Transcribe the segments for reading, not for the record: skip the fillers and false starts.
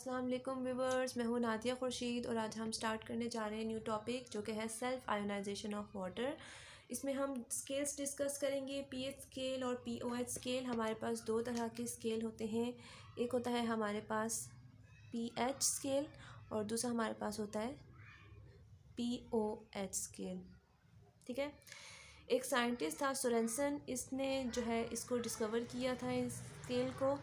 अस्सलाम वालेकुम व्यूवर्स, मैं हूं नादिया खुर्शीद और आज हम स्टार्ट करने जा रहे हैं न्यू टॉपिक जो कि है सेल्फ आयोनाइजेशन ऑफ वाटर। इसमें हम स्केल्स डिस्कस करेंगे, पीएच स्केल और पीओएच स्केल। हमारे पास दो तरह के स्केल होते हैं, एक होता है हमारे पास पीएच स्केल और दूसरा हमारे पास होता है पीओएच स्केल। ठीक है, एक साइंटिस्ट था सोरेनसन, इसने जो है इसको डिस्कवर किया था इस स्केल को।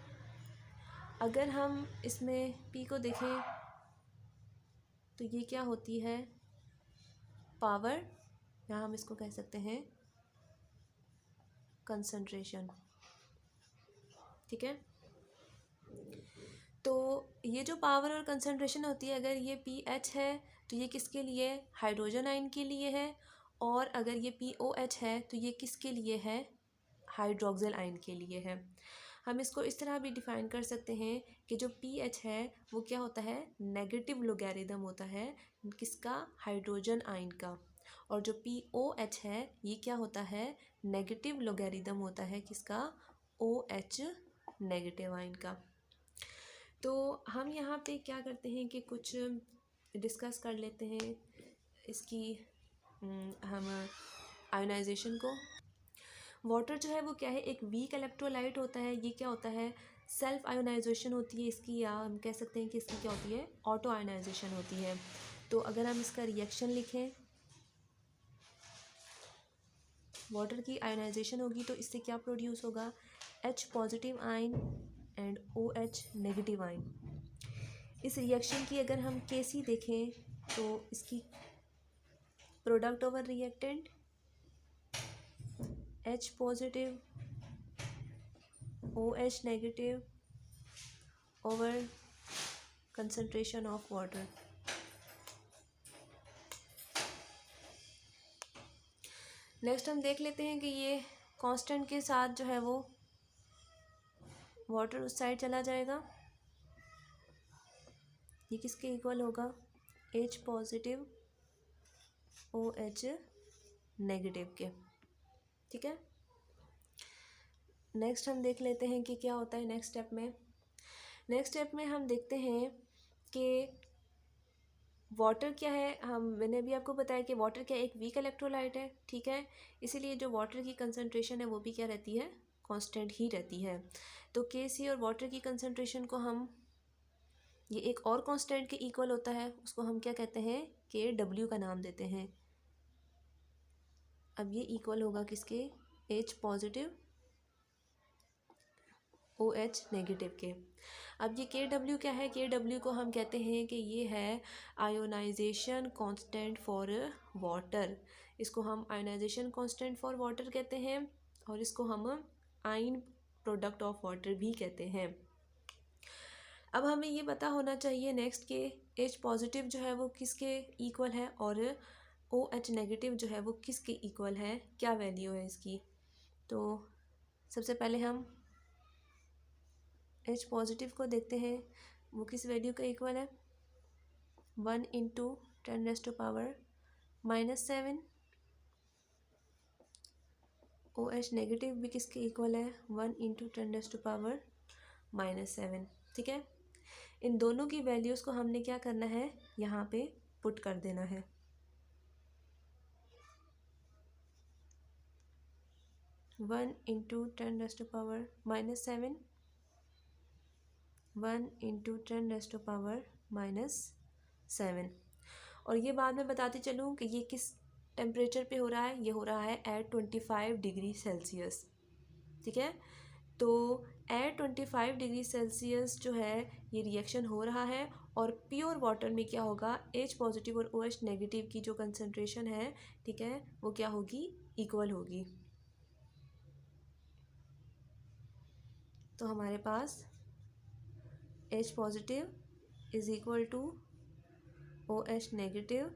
अगर हम इसमें P को देखें तो ये क्या होती है, पावर, या हम इसको कह सकते हैं कंसंट्रेशन। ठीक है, तो ये जो पावर और कंसंट्रेशन होती है, अगर ये pH है तो ये किसके लिए, हाइड्रोजन आयन के लिए है, और अगर ये POH है तो ये किसके लिए है, हाइड्रोक्सिल आयन के लिए है। हम इसको इस तरह भी डिफ़ाइन कर सकते हैं कि जो pH है वो क्या होता है, नेगेटिव लोगैरिथम होता है किसका, हाइड्रोजन आयन का, और जो POH है ये क्या होता है, नेगेटिव लोगैरिथम होता है किसका, OH नेगेटिव आयन का। तो हम यहाँ पे क्या करते हैं कि कुछ डिस्कस कर लेते हैं इसकी हम आयोनाइजेशन को। वाटर जो है वो क्या है, एक वीक इलेक्ट्रोलाइट होता है। ये क्या होता है, सेल्फ आयोनाइजेशन होती है इसकी, या हम कह सकते हैं कि इसकी क्या होती है, ऑटो आयोनाइजेशन होती है। तो अगर हम इसका रिएक्शन लिखें, वाटर की आयोनाइजेशन होगी तो इससे क्या प्रोड्यूस होगा, H positive ion and OH negative ion. इस रिएक्शन की अगर हम केसी देखें तो इसकी product over reactant H positive OH negative over concentration of water. Next हम देख लेते हैं कि ये कांस्टेंट के साथ जो है वो वाटर उस साइड चला जाएगा, ये किसके इक्वल होगा, H पॉजिटिव OH नेगेटिव के। ठीक है, नेक्स्ट हम देख लेते हैं कि क्या होता है नेक्स्ट स्टेप में। नेक्स्ट स्टेप में हम देखते हैं कि वाटर क्या है। मैंने अभी आपको बताया कि वाटर क्या एक वीक इलेक्ट्रोलाइट है। ठीक है, इसीलिए जो वाटर की कंसंट्रेशन है वो भी क्या रहती है, कांस्टेंट ही रहती है। तो Kc और वाटर की कंसंट्रेशन को हम, ये एक और कांस्टेंट के इक्वल होता है, उसको हम क्या कहते हैं, Kw का नाम देते हैं। अब ये इक्वल होगा किसके, H पॉजिटिव OH नेगेटिव के। अब ये Kw क्या है, Kw को हम कहते हैं कि ये है आयोनाइजेशन कांस्टेंट फॉर वाटर। इसको हम आयोनाइजेशन कांस्टेंट फॉर वाटर कहते हैं, और इसको हम आयन प्रोडक्ट ऑफ वाटर भी कहते हैं। अब हमें ये पता होना चाहिए नेक्स्ट के H पॉजिटिव जो है वो किसके इक्वल है, और OH नेगेटिव जो है वो किसके इक्वल है, क्या वैल्यू है इसकी। तो सबसे पहले हम H पॉजिटिव को देखते हैं, वो किस वैल्यू का इक्वल है, 1 इंटू 10⁻⁻⁷। OH नेगेटिव भी किसके इक्वल है, 1 इंटू 10⁻⁻⁷। ठीक है, इन दोनों की वैल्यूज़ को हमने क्या करना है, यहाँ पे पुट कर देना है। One into 10⁻⁻⁷, 1 into 10⁻⁻⁷। और ये बाद में बताती चलूँ कि ये किस टेम्परेचर पे हो रहा है, ये हो रहा है एट 25 डिग्री सेल्सियस। ठीक है, तो एट 25 डिग्री सेल्सियस जो है ये रिएक्शन हो रहा है, और प्योर वाटर में क्या होगा, H पॉजिटिव और OH नेगेटिव की जो कंसंट्रेशन है, ठीक है, वो क्या होगी, इक्वल होगी। तो हमारे पास H positive is equal to OH negative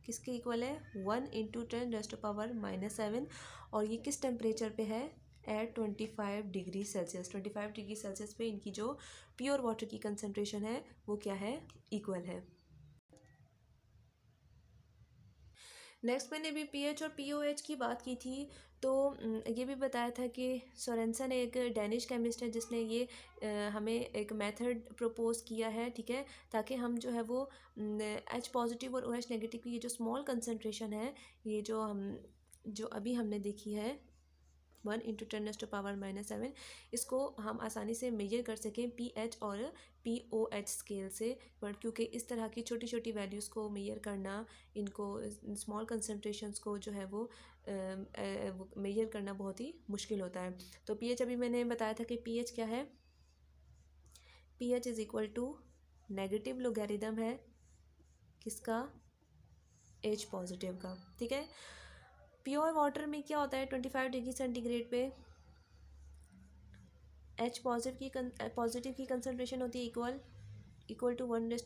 किसके इक्वल है, 1 इंटू 10⁻⁻⁷, और ये किस टेम्परेचर पे है, at 25 degree Celsius. 25 degree Celsius पे इनकी जो प्योर वाटर की कंसंट्रेशन है वो क्या है, इक्वल है। नेक्स्ट मैंने भी पीएच और पीओएच की बात की थी, तो ये भी बताया था कि सोरेनसन एक डेनिश केमिस्ट है जिसने ये हमें एक मेथड प्रपोज किया है, ठीक है, ताकि हम जो है वो एच पॉजिटिव और ओ एच नेगेटिव की ये जो स्मॉल कंसनट्रेशन है, ये जो अभी हमने देखी है 1 × 10⁻⁻⁷, इसको हम आसानी से मेजर कर सकें पीएच और पीओएच स्केल से। बट क्योंकि इस तरह की छोटी छोटी वैल्यूज़ को मेजर करना, इनको स्मॉल कंसनट्रेशंस को जो है वो मेजर करना बहुत ही मुश्किल होता है। तो पीएच अभी मैंने बताया था कि पीएच क्या है, pH is equal to negative logarithm है किसका, एच पॉजिटिव का, ठीक है। प्योर वाटर में क्या होता है 25 डिग्री सेंटीग्रेड पे एच पॉजिटिव की कंसनट्रेशन होती है इक्वल टू 1 ×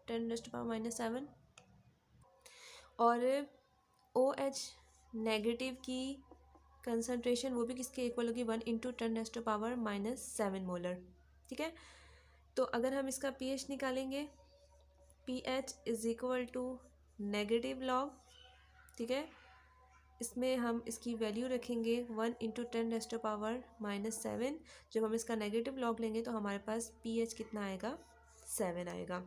10⁻⁻⁷, और ओ एच नेगेटिव की कंसनट्रेशन वो भी किसके इक्वल होगी 1 × 10⁻⁻⁷ मोलर, ठीक है। तो अगर हम इसका पीएच निकालेंगे, pH is equal to negative log, ठीक है, इसमें हम इसकी वैल्यू रखेंगे 1 × 10⁻⁻⁷। जब हम इसका नेगेटिव लॉग लेंगे तो हमारे पास पीएच कितना आएगा, 7 आएगा।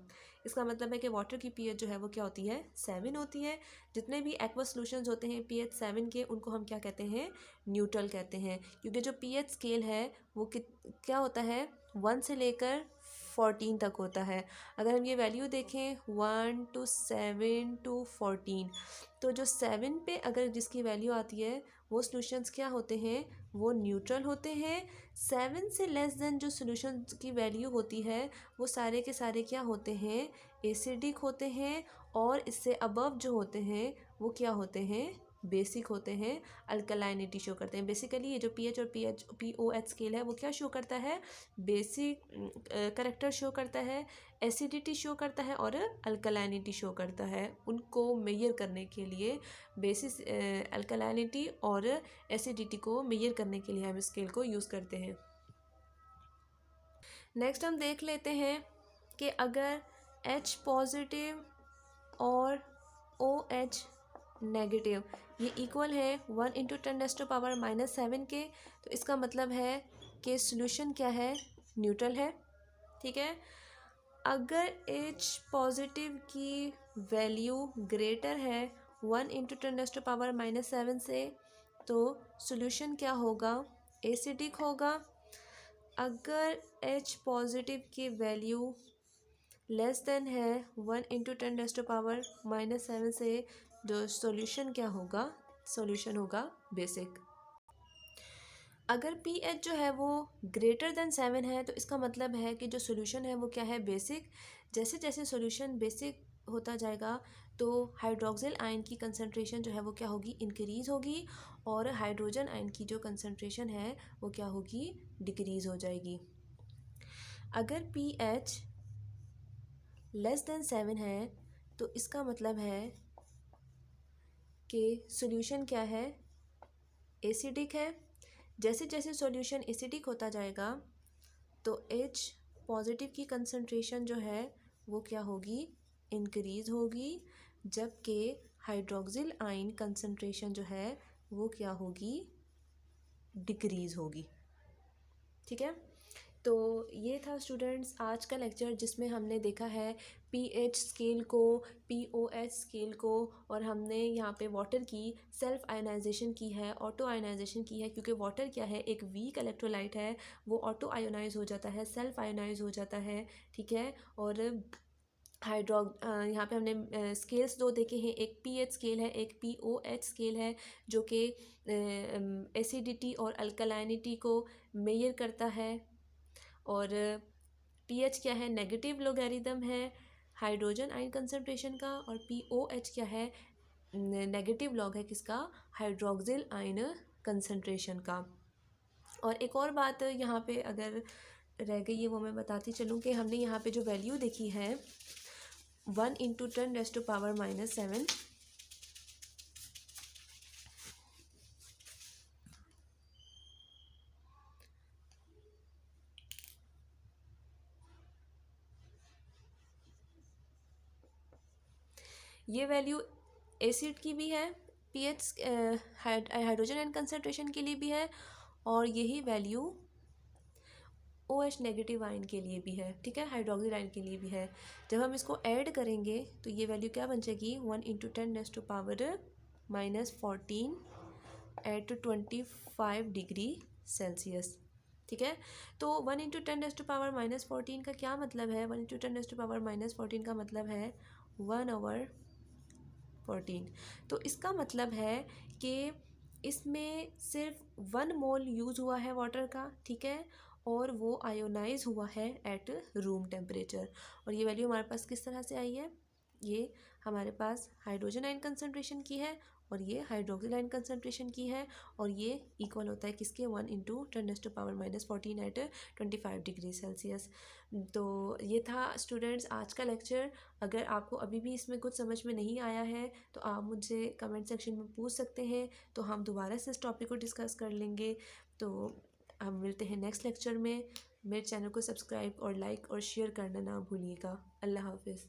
इसका मतलब है कि वाटर की पीएच जो है वो क्या होती है, 7 होती है। जितने भी एक्वस सॉल्यूशंस होते हैं पीएच 7 के, उनको हम क्या कहते हैं, न्यूट्रल कहते हैं, क्योंकि जो पीएच स्केल है वो क्या होता है 1 से लेकर 14 तक होता है। अगर हम ये वैल्यू देखें 1 to 7 to 14, तो जो 7 पे अगर जिसकी वैल्यू आती है वो सॉल्यूशंस क्या होते हैं, वो न्यूट्रल होते हैं। 7 से लेस देन जो सॉल्यूशन की वैल्यू होती है वो सारे के सारे क्या होते हैं, एसिडिक होते हैं, और इससे अबव जो होते हैं वो क्या होते हैं, बेसिक होते हैं, अल्कलाइनिटी शो करते हैं। बेसिकली ये जो पीएच और पीओएच स्केल है वो क्या शो करता है, बेसिक करेक्टर शो करता है, एसिडिटी शो करता है और अल्कलाइनिटी शो करता है। उनको मेजर करने के लिए बेसिस अल्कलाइनिटी और एसिडिटी को मेजर करने के लिए हम स्केल को यूज़ करते हैं। नेक्स्ट हम देख लेते हैं कि अगर H पॉजिटिव और OH नेगेटिव ये इक्वल है 1 × 10⁻⁻⁷ के, तो इसका मतलब है कि सॉल्यूशन क्या है, न्यूट्रल है, ठीक है। अगर H पॉजिटिव की वैल्यू ग्रेटर है 1 × 10⁻⁷ से, तो सॉल्यूशन क्या होगा, एसिडिक होगा। अगर H पॉजिटिव की वैल्यू लेस देन है 1 × 10⁻⁻⁷ से, जो सॉल्यूशन क्या होगा, सॉल्यूशन होगा बेसिक। अगर पीएच जो है वो ग्रेटर देन 7 है, तो इसका मतलब है कि जो सॉल्यूशन है वो क्या है, बेसिक। जैसे जैसे सॉल्यूशन बेसिक होता जाएगा तो हाइड्रोक्सिल आयन की कंसनट्रेशन जो है वो क्या होगी, इंक्रीज़ होगी, और हाइड्रोजन आयन की जो कंसनट्रेशन है वो क्या होगी, डिक्रीज़ हो जाएगी। अगर पीएच लेस देन 7 है तो इसका मतलब है कि सॉल्यूशन क्या है, एसिडिक है। जैसे जैसे सॉल्यूशन एसिडिक होता जाएगा तो H पॉजिटिव की कंसनट्रेशन जो है वो क्या होगी, इंक्रीज़ होगी, जबकि हाइड्रोक्सिल आयन कंसनट्रेशन जो है वो क्या होगी, डिक्रीज़ होगी, ठीक है। तो ये था स्टूडेंट्स आज का लेक्चर, जिसमें हमने देखा है पीएच स्केल को, पीओएच स्केल को, और हमने यहाँ पे वाटर की सेल्फ आयोनाइजेशन की है, ऑटो आयोनाइजेशन की है, क्योंकि वाटर क्या है, एक वीक इलेक्ट्रोलाइट है, वो ऑटो आयोनाइज हो जाता है, सेल्फ आयोनाइज हो जाता है, ठीक है। और यहाँ पे हमने स्केल्स दो देखे हैं, एक पीएच स्केल है, एक पीओएच स्केल है, जो कि एसिडिटी और अल्कलाइनिटी को मेजर करता है। और पीएच क्या है, नेगेटिव लोगैरिथम है हाइड्रोजन आयन कंसनट्रेशन का, और पीओएच क्या है, नेगेटिव लॉग है किसका, हाइड्रोक्सिल आयन कंसनट्रेशन का। और एक और बात यहाँ पे अगर रह गई है वो मैं बताती चलूँ कि हमने यहाँ पे जो वैल्यू देखी है 1 × 10⁻⁻⁷, ये वैल्यू एसिड की भी है, पीएच हाइड्रोजन आयन कंसनट्रेशन के लिए भी है, और यही वैल्यू OH नेगेटिव आयन के लिए भी है, ठीक है, हाइड्रोक्सिल आयन के लिए भी है। जब हम इसको ऐड करेंगे तो ये वैल्यू क्या बन जाएगी, 1 × 10⁻⁴ एट 25 डिग्री सेल्सियस, ठीक है। तो 1 × 10⁻⁻14 का क्या मतलब है, 1 × 10⁻⁻14 का मतलब है 1/14। तो इसका मतलब है कि इसमें सिर्फ 1 मोल यूज़ हुआ है वाटर का, ठीक है, और वो आयोनाइज हुआ है एट रूम टेम्परेचर। और ये वैल्यू हमारे पास किस तरह से आई है, ये हमारे पास हाइड्रोजन आयन कंसनट्रेशन की है और ये हाइड्रोक्सिल आयन कंसनट्रेशन की है, और ये इक्वल होता है किसके, 1 × 10⁻⁻14 एट 25 डिग्री सेल्सियस। तो ये था स्टूडेंट्स आज का लेक्चर। अगर आपको अभी भी इसमें कुछ समझ में नहीं आया है तो आप मुझे कमेंट सेक्शन में पूछ सकते हैं, तो हम दोबारा से इस टॉपिक को डिस्कस कर लेंगे। तो हम मिलते हैं नेक्स्ट लेक्चर में। मेरे चैनल को सब्सक्राइब और लाइक और शेयर करना ना भूलिएगा। अल्लाह हाफिज़।